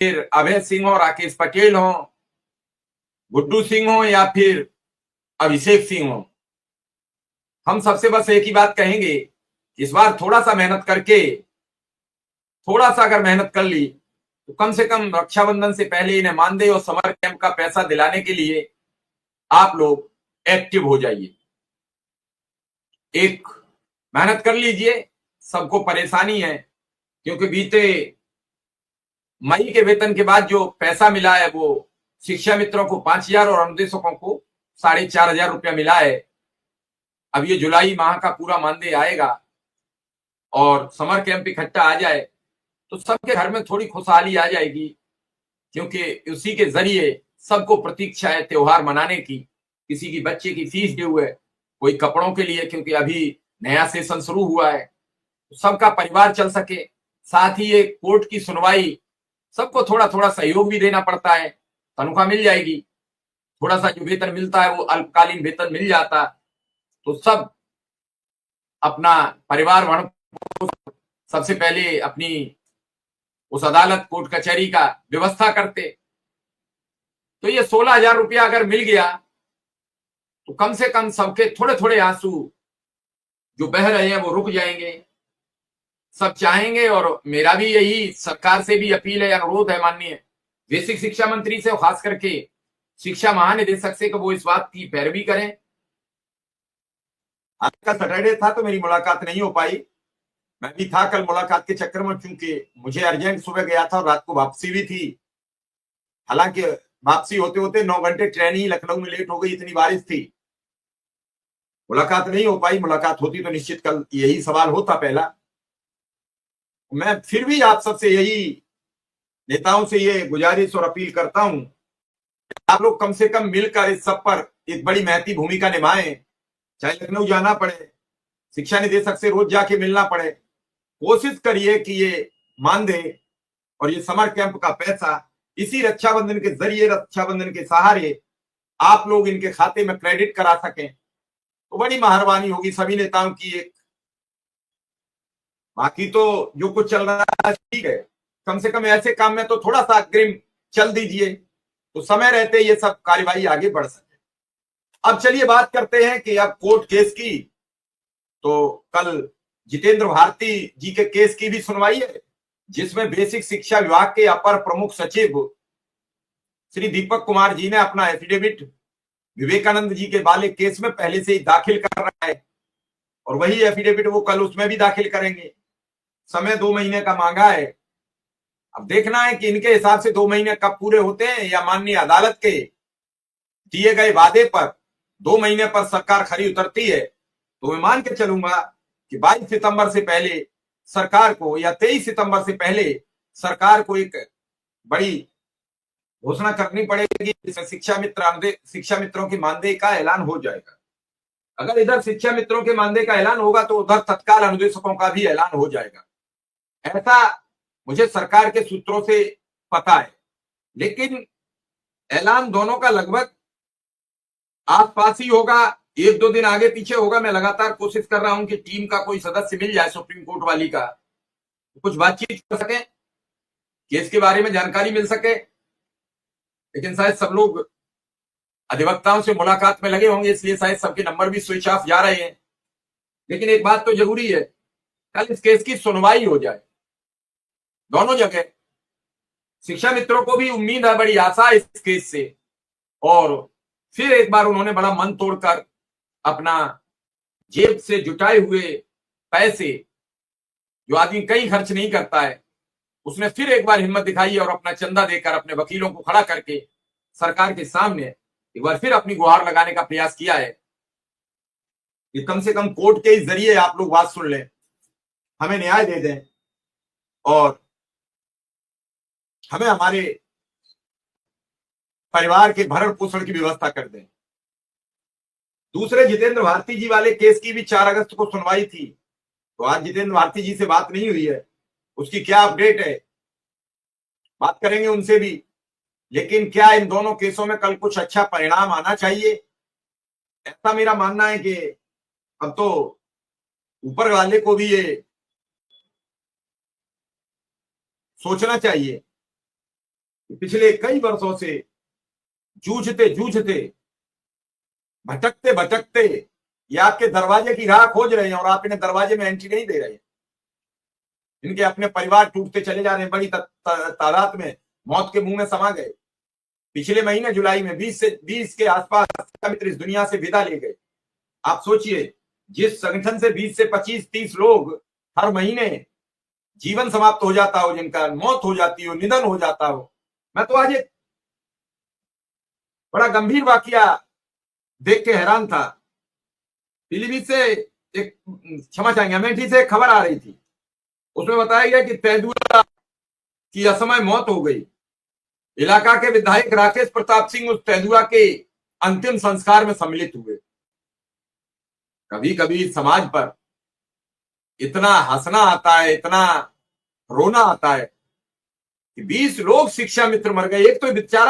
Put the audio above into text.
फिर अभय सिंह हो, राकेश पटेल हो, गुड्डू सिंह हो, या फिर अभिषेक सिंह हो, हम सबसे बस एक ही बात कहेंगे, इस बार थोड़ा सा मेहनत करके, थोड़ा सा अगर मेहनत कर ली तो कम से कम रक्षाबंधन से पहले इन्हें मानदेय और समर कैंप का पैसा दिलाने के लिए आप लोग एक्टिव हो जाइए। एक मेहनत कर लीजिए। सबको परेशानी है क्योंकि बीते मई के वेतन के बाद जो पैसा मिला है वो शिक्षा मित्रों को 5,000 और अनुदेशकों को 4,500 रुपया मिला है। अब ये जुलाई माह का पूरा मानदेय आएगा और समर कैंप इकट्ठा आ जाए तो सबके घर में थोड़ी खुशहाली आ जाएगी, क्योंकि उसी के जरिए सबको प्रतीक्षा है त्योहार मनाने की। किसी की बच्चे की फीस ड्यू है, कोई कपड़ों के लिए, क्योंकि अभी नया सेशन शुरू हुआ है, तो सबका परिवार चल सके। साथ ही ये कोर्ट की सुनवाई, सबको थोड़ा थोड़ा सहयोग भी देना पड़ता है। तनख्वाह मिल जाएगी, थोड़ा सा जो वेतन मिलता है वो अल्पकालीन वेतन मिल जाता, तो सब अपना परिवार वर्ण सबसे पहले अपनी उस अदालत कोर्ट कचहरी का व्यवस्था करते। तो ये 16,000 रुपया अगर मिल गया तो कम से कम सबके थोड़े थोड़े आंसू जो बह रहे हैं वो रुक जाएंगे। सब चाहेंगे, और मेरा भी यही सरकार से भी अपील है, अनुरोध है माननीय बेसिक शिक्षा मंत्री से, खास करके शिक्षा महानिदेशक से, कि वो इस बात की पैरवी करें। आज का सैटरडे था तो मेरी मुलाकात नहीं हो पाई, मैं भी था कल मुलाकात के चक्कर में, क्योंकि मुझे अर्जेंट सुबह गया था और रात को वापसी भी थी। हालांकि वापसी होते होते 9 घंटे ट्रेन ही लखनऊ में लेट हो गई, इतनी बारिश थी, मुलाकात नहीं हो पाई। मुलाकात होती तो निश्चित कल यही सवाल होता पहला। मैं फिर भी आप सबसे यही नेताओं से ये गुजारिश और अपील करता हूं, आप लोग कम से कम मिलकर इस सब पर एक बड़ी महती भूमिका निभाएं। चाहे लखनऊ जाना पड़े, शिक्षा निदेशक से रोज जाके मिलना पड़े, कोशिश करिए कि ये मानदेय और ये समर कैंप का पैसा इसी रक्षाबंधन के जरिए, रक्षाबंधन के सहारे आप लोग इनके खाते में क्रेडिट करा सकें तो बड़ी मेहरबानी होगी सभी नेताओं की। एक बाकी तो जो कुछ चल रहा है ठीक है, कम से कम ऐसे काम में तो थोड़ा सा अग्रिम चल दीजिए तो समय रहते ये सब कार्यवाही आगे बढ़ सके। अब चलिए बात करते हैं कि अब कोर्ट केस की, तो कल जितेंद्र भारती जी के केस की भी सुनवाई है, जिसमें बेसिक शिक्षा विभाग के अपर प्रमुख सचिव श्री दीपक कुमार जी ने अपना एफिडेविट विवेकानंद जी के वाले केस में पहले से ही दाखिल कर रहा है, और वही एफिडेविट वो कल उसमें भी दाखिल करेंगे। समय 2 महीने का मांगा है। अब देखना है कि इनके हिसाब से 2 महीने कब पूरे होते हैं, या माननीय अदालत के दिए गए वादे पर 2 महीने पर सरकार खरी उतरती है, तो मैं मान के चलूंगा कि 22 सितंबर से पहले सरकार को, या 23 सितंबर से पहले सरकार को एक बड़ी घोषणा करनी पड़ेगी, शिक्षा मित्रों के मानदेय का ऐलान हो जाएगा। अगर इधर शिक्षा मित्रों के मानदेय का ऐलान होगा तो उधर तत्काल अनुदेशकों का भी ऐलान हो जाएगा, ऐसा मुझे सरकार के सूत्रों से पता है। लेकिन ऐलान दोनों का लगभग आसपास ही होगा, 1-2 दिन आगे पीछे होगा। मैं लगातार कोशिश कर रहा हूं कि टीम का कोई सदस्य मिल जाए सुप्रीम कोर्ट वाली का, कुछ बातचीत कर सके, केस के बारे में जानकारी मिल सके। लेकिन शायद सब लोग अधिवक्ताओं से मुलाकात में लगे होंगे, इसलिए शायद सबके नंबर भी स्विच ऑफ जा रहे हैं। लेकिन एक बात तो जरूरी है, कल इस केस की सुनवाई हो जाए दोनों जगह। शिक्षा मित्रों को भी उम्मीद है, बड़ी आशा है इस केस से, और फिर एक बार उन्होंने बड़ा मन तोड़कर अपना जेब से जुटाए हुए पैसे, जो आदमी कहीं खर्च नहीं करता है, उसने फिर एक बार हिम्मत दिखाई और अपना चंदा देकर अपने वकीलों को खड़ा करके सरकार के सामने एक बार फिर अपनी गुहार लगाने का प्रयास किया है कि कम से कम कोर्ट के जरिए आप लोग बात सुन लें, हमें न्याय दे दें और हमें हमारे परिवार के भरण पोषण की व्यवस्था कर दें। दूसरे जितेंद्र भारती जी वाले केस की भी 4 अगस्त को सुनवाई थी, तो आज जितेंद्र भारती जी से बात नहीं हुई है, उसकी क्या अपडेट है, बात करेंगे उनसे भी। लेकिन क्या इन दोनों केसों में कल कुछ अच्छा परिणाम आना चाहिए, ऐसा मेरा मानना है कि अब तो ऊपर वाले को भी ये सोचना चाहिए पिछले कई वर्षों से जूझते जूझते, भटकते भटकते ये आपके दरवाजे की राह खोज रहे हैं और आप इन्हें दरवाजे में एंट्री नहीं दे रहे हैं। इनके अपने परिवार टूटते चले जा रहे हैं, बड़ी तादाद में मौत के मुंह में समा गए। पिछले महीने जुलाई में 20 के आसपास मित्र इस दुनिया से विदा ले गए। आप सोचिए, जिस संगठन से 20 से 25-30 लोग हर महीने जीवन समाप्त हो जाता हो, जिनका मौत हो जाती हो, निधन हो जाता हो। मैं तो आज एक बड़ा गंभीर वाकया देख के हैरान था। पीलीभीत से एक, क्षमा चाहेंगे, अमेठी से एक खबर आ रही थी, उसमें बताया गया कि तेंदुआ की असमय मौत हो गई। इलाका के विधायक राकेश प्रताप सिंह उस तेंदुआ के अंतिम संस्कार में सम्मिलित हुए। कभी कभी समाज पर इतना हंसना आता है, इतना रोना आता है कि 20 लोग शिक्षा मित्र मर गए। एक तो बेचारा